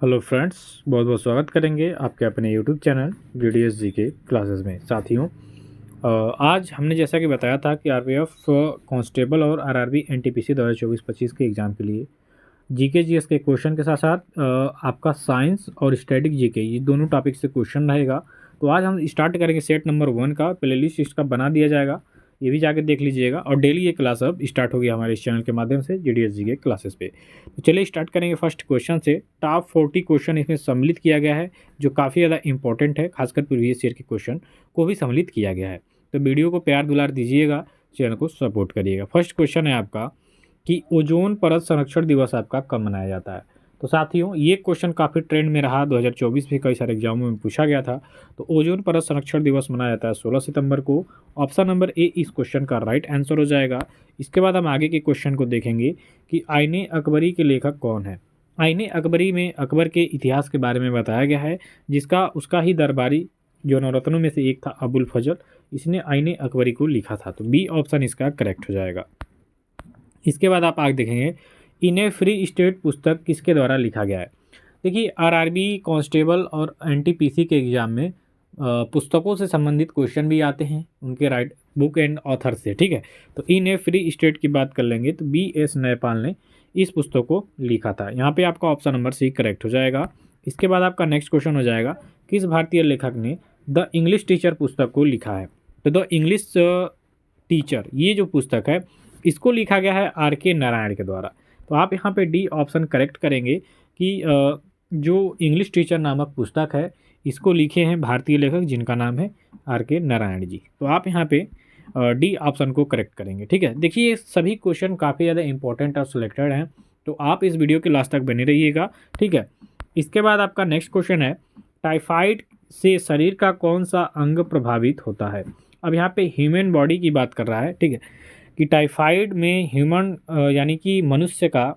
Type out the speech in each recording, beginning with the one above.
Hello friends, बहुत बहुत स्वागत करेंगे आपके अपने यूट्यूब चैनल GDS के क्लासेस में। साथियों, आज हमने जैसा कि बताया था कि आरपीएफ कांस्टेबल और आरआरबी एनटीपीसी 2024-25 के एग्ज़ाम के लिए जीके जीएस के क्वेश्चन के साथ साथ आपका साइंस और स्टैटिक जीके ये दोनों टॉपिक से क्वेश्चन रहेगा। तो आज हम स्टार्ट करेंगे सेट नंबर 1 का। प्लेलिस्ट इसका बना दिया जाएगा, ये भी जाके देख लीजिएगा। और डेली ये क्लास अब स्टार्ट होगी हमारे इस चैनल के माध्यम से GDS के क्लासेस पे। तो चलिए स्टार्ट करेंगे फर्स्ट क्वेश्चन से। टॉप 40 क्वेश्चन इसमें सम्मिलित किया गया है, जो काफ़ी ज़्यादा इंपॉर्टेंट है, खासकर प्रीवियस ईयर के क्वेश्चन को भी सम्मिलित किया गया है। तो वीडियो को प्यार दुलार दीजिएगा, चैनल को सपोर्ट करिएगा। फर्स्ट क्वेश्चन है आपका कि ओजोन परत संरक्षण दिवस आपका कब मनाया जाता है। तो साथियों, ये क्वेश्चन काफ़ी ट्रेंड में रहा, 2024 में कई सारे एग्जामों में पूछा गया था। तो ओजोन परत संरक्षण दिवस मनाया जाता है 16 सितंबर को। ऑप्शन नंबर ए इस क्वेश्चन का राइट आंसर हो जाएगा। इसके बाद हम आगे के क्वेश्चन को देखेंगे कि आईने अकबरी के लेखक कौन है। आईने अकबरी में अकबर के इतिहास के बारे में बताया गया है, जिसका उसका ही दरबारी जो नवरत्नों में से एक था अबुल फजल, इसने आईने अकबरी को लिखा था। तो बी ऑप्शन इसका करेक्ट हो जाएगा। इसके बाद आप आगे देखेंगे, इन ए फ्री स्टेट पुस्तक किसके द्वारा लिखा गया है। देखिए, आरआरबी कांस्टेबल और एनटीपीसी के एग्जाम में पुस्तकों से संबंधित क्वेश्चन भी आते हैं, उनके राइट बुक एंड ऑथर से। ठीक है, तो इन ए फ्री स्टेट की बात कर लेंगे तो BS नयपाल ने इस पुस्तक को लिखा था। यहाँ पे आपका ऑप्शन नंबर सी करेक्ट हो जाएगा। इसके बाद आपका नेक्स्ट क्वेश्चन हो जाएगा, किस भारतीय लेखक ने द इंग्लिश टीचर पुस्तक को लिखा है। तो द इंग्लिश टीचर ये जो पुस्तक है, इसको लिखा गया है RK नारायण के द्वारा। तो आप यहाँ पे डी ऑप्शन करेक्ट करेंगे कि जो इंग्लिश टीचर नामक पुस्तक है, इसको लिखे हैं भारतीय लेखक जिनका नाम है RK नारायण जी। तो आप यहाँ पे डी ऑप्शन को करेक्ट करेंगे। ठीक है, देखिए ये सभी क्वेश्चन काफ़ी ज़्यादा इंपॉर्टेंट और सिलेक्टेड हैं, तो आप इस वीडियो के लास्ट तक बने रहिएगा। ठीक है, इसके बाद आपका नेक्स्ट क्वेश्चन है, टाइफाइड से शरीर का कौन सा अंग प्रभावित होता है। अब यहाँ पे ह्यूमन बॉडी की बात कर रहा है। ठीक है, कि टाइफाइड में ह्यूमन यानी कि मनुष्य का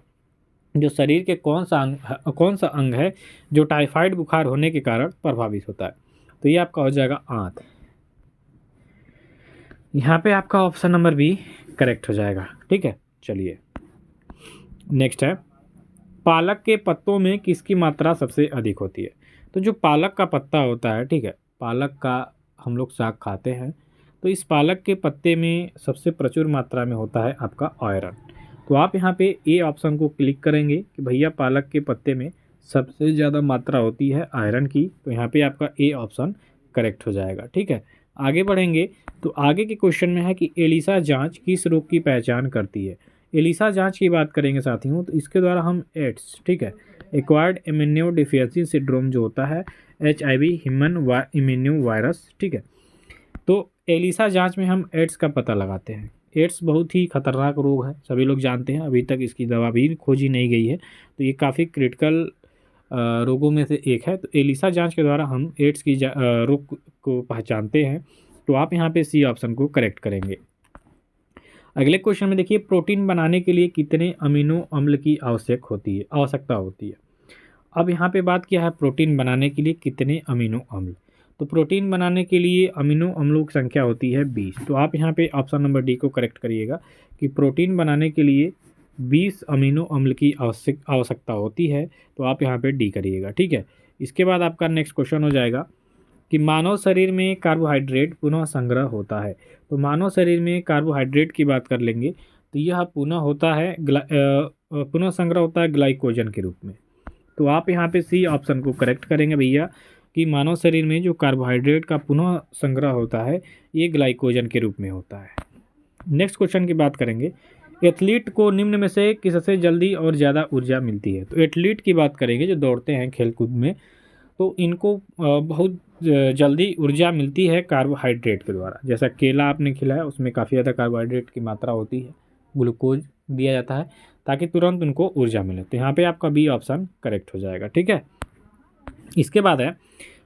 जो शरीर के कौन सा अंग है जो टाइफाइड बुखार होने के कारण प्रभावित होता है। तो ये आपका हो जाएगा आंत। यहाँ पे आपका ऑप्शन नंबर बी करेक्ट हो जाएगा। ठीक है, चलिए नेक्स्ट है, पालक के पत्तों में किसकी मात्रा सबसे अधिक होती है। तो जो पालक का पत्ता होता है, ठीक है, पालक का हम लोग साग खाते हैं, तो इस पालक के पत्ते में सबसे प्रचुर मात्रा में होता है आपका आयरन। तो आप यहाँ पे ए ऑप्शन को क्लिक करेंगे कि भैया पालक के पत्ते में सबसे ज़्यादा मात्रा होती है आयरन की। तो यहाँ पे आपका ए ऑप्शन करेक्ट हो जाएगा। ठीक है, आगे बढ़ेंगे तो आगे के क्वेश्चन में है कि एलिसा जांच किस रोग की पहचान करती है। एलिसा जांच की बात करेंगे साथियों, तो इसके द्वारा हम एड्स, ठीक है, एक्वायर्ड इम्यूनो डिफिशियंसी सिंड्रोम जो होता है, HIV ह्यूमन इम्यूनो वायरस, ठीक है, तो एलिसा जांच में हम एड्स का पता लगाते हैं। एड्स बहुत ही खतरनाक रोग है, सभी लोग जानते हैं, अभी तक इसकी दवा भी खोजी नहीं गई है। तो ये काफ़ी क्रिटिकल रोगों में से एक है। तो एलिसा जांच के द्वारा हम एड्स की रोग को पहचानते हैं। तो आप यहाँ पे सी ऑप्शन को करेक्ट करेंगे। अगले क्वेश्चन में देखिए, प्रोटीन बनाने के लिए कितने अमीनो अम्ल की आवश्यकता होती है। अब यहाँ पे बात किया है प्रोटीन बनाने के लिए कितने अमीनो अम्ल। तो प्रोटीन बनाने के लिए अमीनो अम्लों की संख्या होती है 20। तो आप यहाँ पे ऑप्शन नंबर डी को करेक्ट करिएगा कि प्रोटीन बनाने के लिए 20 अमीनो अम्ल की आवश्यकता होती है। तो आप यहाँ पे डी करिएगा। ठीक है, इसके बाद आपका नेक्स्ट क्वेश्चन हो जाएगा कि मानव शरीर में कार्बोहाइड्रेट पुनः संग्रह होता है। तो मानव शरीर में कार्बोहाइड्रेट की बात कर लेंगे तो यह पुनः संग्रह होता है ग्लाइकोजन के रूप में। तो आप यहाँ पे सी ऑप्शन को करेक्ट करेंगे भैया कि मानव शरीर में जो कार्बोहाइड्रेट का पुनः संग्रह होता है ये ग्लाइकोजन के रूप में होता है। नेक्स्ट क्वेश्चन की बात करेंगे, एथलीट को निम्न में से किससे जल्दी और ज़्यादा ऊर्जा मिलती है। तो एथलीट की बात करेंगे जो दौड़ते हैं खेलकूद में, तो इनको बहुत जल्दी ऊर्जा मिलती है कार्बोहाइड्रेट के द्वारा। जैसा केला आपने खिलाया उसमें काफ़ी ज़्यादा कार्बोहाइड्रेट की मात्रा होती है, ग्लूकोज दिया जाता है ताकि तुरंत उनको ऊर्जा मिले। तो यहाँ पे आपका बी ऑप्शन करेक्ट हो जाएगा। ठीक है, इसके बाद है,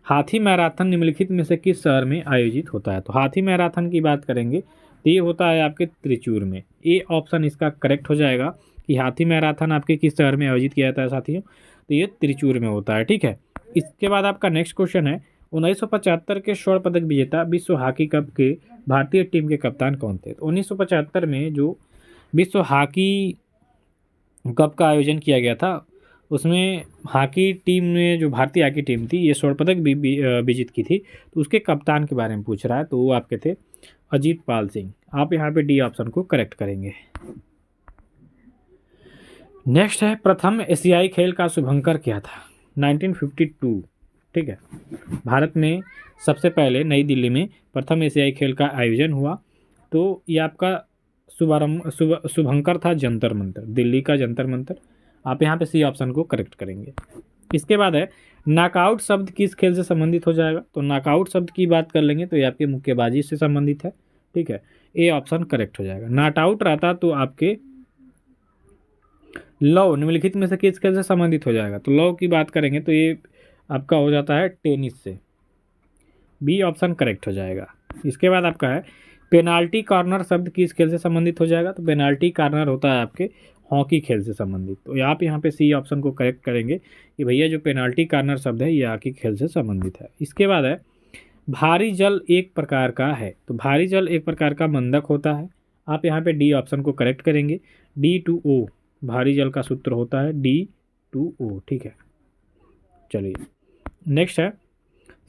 हाथी मैराथन निम्नलिखित में से किस शहर में आयोजित होता है। तो हाथी मैराथन की बात करेंगे तो ये होता है आपके त्रिचूर में। ए ऑप्शन इसका करेक्ट हो जाएगा कि हाथी मैराथन आपके किस शहर में आयोजित किया जाता है साथियों, तो ये त्रिचूर में होता है। ठीक है, इसके बाद आपका नेक्स्ट क्वेश्चन है, 1975 के स्वर्ण पदक विजेता विश्व हॉकी कप के भारतीय टीम के कप्तान कौन थे। तो 1975 में जो विश्व हॉकी कप का आयोजन किया गया था उसमें हॉकी टीम ने, जो भारतीय हॉकी टीम थी, ये स्वर्ण पदक भी विजित की थी। तो उसके कप्तान के बारे में पूछ रहा है, तो वो आपके थे अजीत पाल सिंह। आप यहाँ पे डी ऑप्शन को करेक्ट करेंगे। नेक्स्ट है, प्रथम एशियाई खेल का शुभंकर क्या था? 1952। ठीक है, भारत में सबसे पहले नई दिल्ली में प्रथम एशियाई खेल का आयोजन हुआ। तो ये आपका शुभंकर था जंतर मंतर, दिल्ली का जंतर मंतर। आप यहाँ पे सी ऑप्शन को करेक्ट करेंगे। इसके बाद है, नॉकआउट शब्द किस खेल से संबंधित हो जाएगा? तो नॉकआउट शब्द की बात कर लेंगे तो ये आपके मुक्केबाजी से संबंधित है। ठीक है, ए ऑप्शन करेक्ट हो जाएगा। नॉट आउट रहता तो आपके लव निम्नलिखित में से किस खेल से संबंधित हो जाएगा? तो लव की बात करेंगे तो ये आपका हो जाता है टेनिस से। बी ऑप्शन करेक्ट हो जाएगा। इसके बाद आपका है, पेनाल्टी कॉर्नर शब्द किस खेल से संबंधित हो जाएगा? तो पेनाल्टी कॉर्नर होता है आपके हॉकी खेल से संबंधित। तो आप यहाँ पे सी ऑप्शन को करेक्ट करेंगे कि भैया जो पेनाल्टी कॉर्नर शब्द है ये हॉकी खेल से संबंधित है। इसके बाद है, भारी जल एक प्रकार का है। तो भारी जल एक प्रकार का मंदक होता है। आप यहाँ पे डी ऑप्शन को करेक्ट करेंगे। D2O भारी जल का सूत्र होता है D2O। ठीक है, चलिए नेक्स्ट है,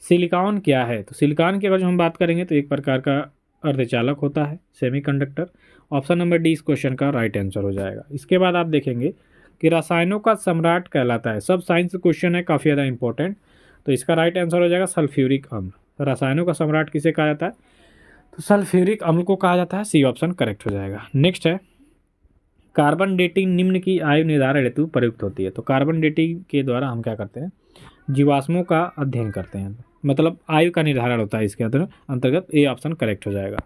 सिलिकॉन क्या है? तो सिलिकॉन की अगर जो हम बात करेंगे तो एक प्रकार का अर्धचालक होता है, सेमीकंडक्टर। ऑप्शन नंबर डी इस क्वेश्चन का राइट आंसर हो जाएगा। इसके बाद आप देखेंगे कि रसायनों का सम्राट कहलाता है। सब साइंस क्वेश्चन है, काफ़ी ज़्यादा इंपॉर्टेंट। तो इसका राइट आंसर हो जाएगा सल्फ्यूरिक अम्ल। रसायनों का सम्राट किसे कहा जाता है? तो सल्फ्यूरिक अम्ल को कहा जाता है। सी ऑप्शन करेक्ट हो जाएगा। नेक्स्ट है, कार्बन डेटिंग निम्न की आयु निर्धारण हेतु प्रयुक्त होती है। तो कार्बन डेटिंग के द्वारा हम क्या करते हैं? जीवाश्मों का अध्ययन करते हैं, मतलब आयु का निर्धारण होता है इसके अंतर्गत। ए ऑप्शन करेक्ट हो जाएगा।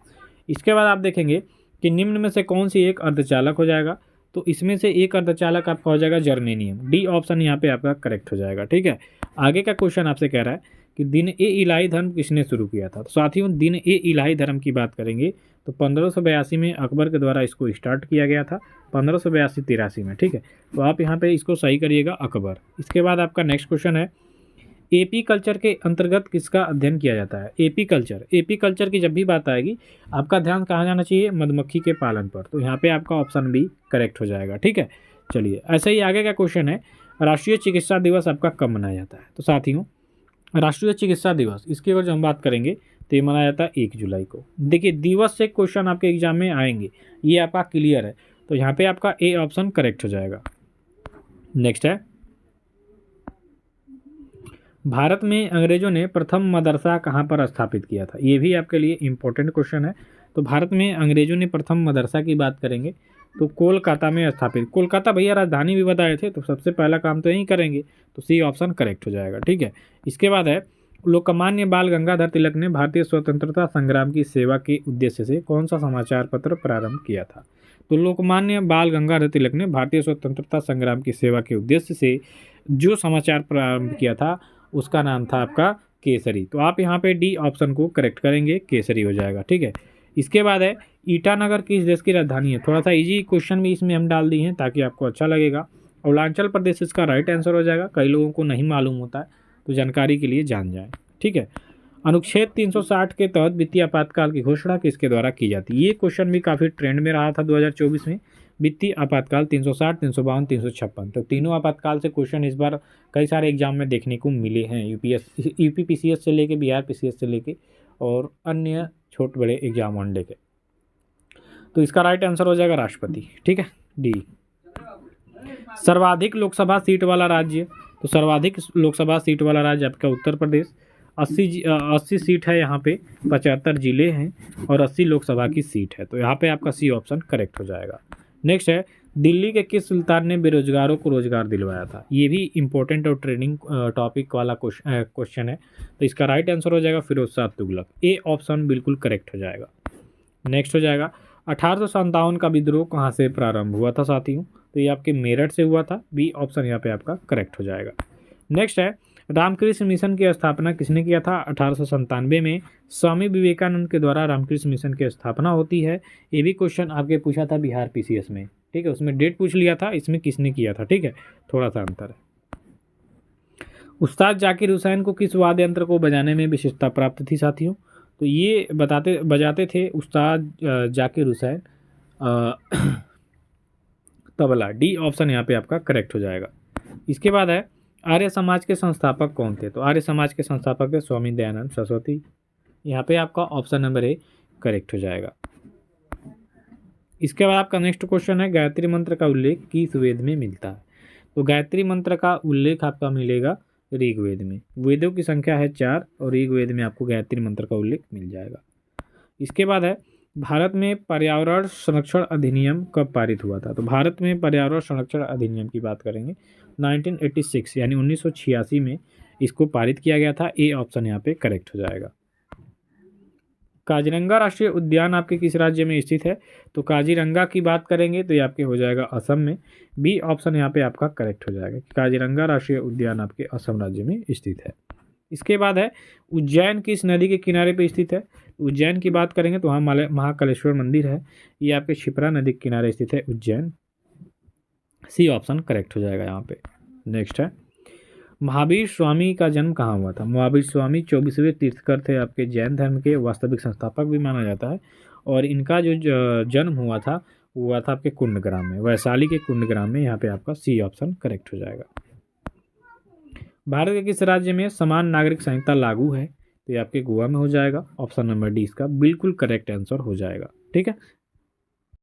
इसके बाद आप देखेंगे कि निम्न में से कौन सी एक अर्धचालक हो जाएगा? तो इसमें से एक अर्धचालक आपका हो जाएगा जर्मेनियम। डी ऑप्शन यहाँ पे आपका करेक्ट हो जाएगा। ठीक है, आगे का क्वेश्चन आपसे कह रहा है कि दिन ए इलाही धर्म किसने शुरू किया था? तो साथियों, दिन ए इलाही धर्म की बात करेंगे तो 1582 में अकबर के द्वारा इसको स्टार्ट किया गया था, 1582-83 में। ठीक है, तो आप यहाँ पे इसको सही करिएगा, अकबर। इसके बाद आपका नेक्स्ट क्वेश्चन है, एपी कल्चर के अंतर्गत किसका अध्ययन किया जाता है? एपी कल्चर की जब भी बात आएगी आपका ध्यान कहाँ जाना चाहिए? मधुमक्खी के पालन पर। तो यहाँ पे आपका ऑप्शन बी करेक्ट हो जाएगा। ठीक है, चलिए ऐसे ही आगे का क्वेश्चन है, राष्ट्रीय चिकित्सा दिवस आपका कब मनाया जाता है? तो साथियों, राष्ट्रीय चिकित्सा दिवस इसकी अगर जो हम बात करेंगे तो ये मनाया जाता है 1 जुलाई को। देखिए, दिवस से क्वेश्चन आपके एग्जाम में आएंगे, ये आपका क्लियर है। तो यहाँ पे आपका ए ऑप्शन करेक्ट हो जाएगा। नेक्स्ट है, भारत में अंग्रेजों ने प्रथम मदरसा कहाँ पर स्थापित किया था? ये भी आपके लिए इम्पोर्टेंट क्वेश्चन है। तो भारत में अंग्रेजों ने प्रथम मदरसा की बात करेंगे तो कोलकाता में स्थापित। कोलकाता भैया राजधानी भी बताए थे, तो सबसे पहला काम तो यही करेंगे। तो सी ऑप्शन करेक्ट हो जाएगा। ठीक है, इसके बाद है, लोकमान्य बाल गंगाधर तिलक ने भारतीय स्वतंत्रता संग्राम की सेवा के उद्देश्य से कौन सा समाचार पत्र प्रारंभ किया था? तो लोकमान्य बाल गंगाधर तिलक ने भारतीय स्वतंत्रता संग्राम की सेवा के उद्देश्य से जो समाचार प्रारंभ किया था उसका नाम था आपका केसरी। तो आप यहाँ पे डी ऑप्शन को करेक्ट करेंगे, केसरी हो जाएगा। ठीक है, इसके बाद है, ईटानगर किस देश की राजधानी है? थोड़ा सा इजी क्वेश्चन भी इसमें हम डाल दिए हैं ताकि आपको अच्छा लगेगा। अरुणाचल प्रदेश इसका राइट आंसर हो जाएगा। कई लोगों को नहीं मालूम होता है, तो जानकारी के लिए जान जाएं। ठीक है, अनुच्छेद 360 के तहत वित्तीय आपातकाल की घोषणा किसके द्वारा की जाती है? ये क्वेश्चन भी काफ़ी ट्रेंड में रहा था 2024 में। वित्तीय आपातकाल 360, 352, 356, तो तीनों आपातकाल से क्वेश्चन इस बार कई सारे एग्जाम में देखने को मिले हैं। यूपी PCS से लेके बिहार PCS से लेके और अन्य छोटे बड़े एग्जाम वनडे के। तो इसका राइट आंसर हो जाएगा राष्ट्रपति। ठीक है, डी। सर्वाधिक लोकसभा सीट वाला राज्य? तो सर्वाधिक लोकसभा सीट वाला राज्य आपका उत्तर प्रदेश, 80 सीट है यहाँ पे, 75 जिले हैं और 80 लोकसभा की सीट है। तो यहाँ पे आपका सी ऑप्शन करेक्ट हो जाएगा। नेक्स्ट है, दिल्ली के किस सुल्तान ने बेरोजगारों को रोजगार दिलवाया था? ये भी इंपॉर्टेंट और ट्रेनिंग टॉपिक वाला क्वेश्चन है। तो इसका राइट आंसर हो जाएगा फिरोज शाह तुगलक। ए ऑप्शन बिल्कुल करेक्ट हो जाएगा। नेक्स्ट हो जाएगा, 1857 का विद्रोह कहाँ से प्रारंभ हुआ था साथियों? तो ये आपके मेरठ से हुआ था। बी ऑप्शन यहाँ पे आपका करेक्ट हो जाएगा। नेक्स्ट है, रामकृष्ण मिशन की स्थापना किसने किया था? 1897 में स्वामी विवेकानंद के द्वारा रामकृष्ण मिशन की स्थापना होती है। ये भी क्वेश्चन आपके पूछा था बिहार PCS में। ठीक है, उसमें डेट पूछ लिया था, इसमें किसने किया था। ठीक है, थोड़ा सा अंतर है। उस्ताद जाकिर हुसैन को किस वाद्य यंत्र को बजाने में विशेषता प्राप्त थी साथियों? तो ये बजाते थे उस्ताद जाकिर हुसैन तबला। डी ऑप्शन यहाँ पे आपका करेक्ट हो जाएगा। इसके बाद है आर्य समाज के संस्थापक कौन थे? तो आर्य समाज के संस्थापक थे स्वामी दयानंद सरस्वती। यहाँ पे आपका ऑप्शन नंबर ए करेक्ट हो जाएगा। इसके बाद आपका नेक्स्ट क्वेश्चन है गायत्री मंत्र का उल्लेख किस वेद में मिलता है? तो गायत्री मंत्र का उल्लेख आपका मिलेगा ऋग्वेद में। वेदों की संख्या है 4 और ऋग्वेद में आपको गायत्री मंत्र का उल्लेख मिल जाएगा। इसके बाद है भारत में पर्यावरण संरक्षण अधिनियम कब पारित हुआ था? तो भारत में पर्यावरण संरक्षण अधिनियम की बात करेंगे 1986 यानी 1986 में इसको पारित किया गया था। ए ऑप्शन यहाँ पे करेक्ट हो जाएगा। काजीरंगा राष्ट्रीय उद्यान आपके किस राज्य में स्थित है? तो काजीरंगा की बात करेंगे तो ये आपके हो जाएगा असम में। बी ऑप्शन यहाँ पे आपका करेक्ट हो जाएगा। काजीरंगा राष्ट्रीय उद्यान आपके असम राज्य में स्थित है। इसके बाद है उज्जैन किस नदी के किनारे पे स्थित है? उज्जैन की बात करेंगे तो वहाँ महाकालेश्वर मंदिर है, ये आपके क्षिप्रा नदी के किनारे स्थित है उज्जैन। सी ऑप्शन करेक्ट हो जाएगा यहाँ पे। नेक्स्ट है महावीर स्वामी का जन्म कहाँ हुआ था? महावीर स्वामी 24वें तीर्थकर थे आपके जैन धर्म के, वास्तविक संस्थापक भी माना जाता है। और इनका जो जन्म हुआ था आपके कुंडग्राम में, वैशाली के कुंडग्राम में। यहाँ पे आपका सी ऑप्शन करेक्ट हो जाएगा। भारत के किस राज्य में समान नागरिक संहिता लागू है? तो ये आपके गोवा में हो जाएगा। ऑप्शन नंबर डी इसका बिल्कुल करेक्ट आंसर हो जाएगा। ठीक है,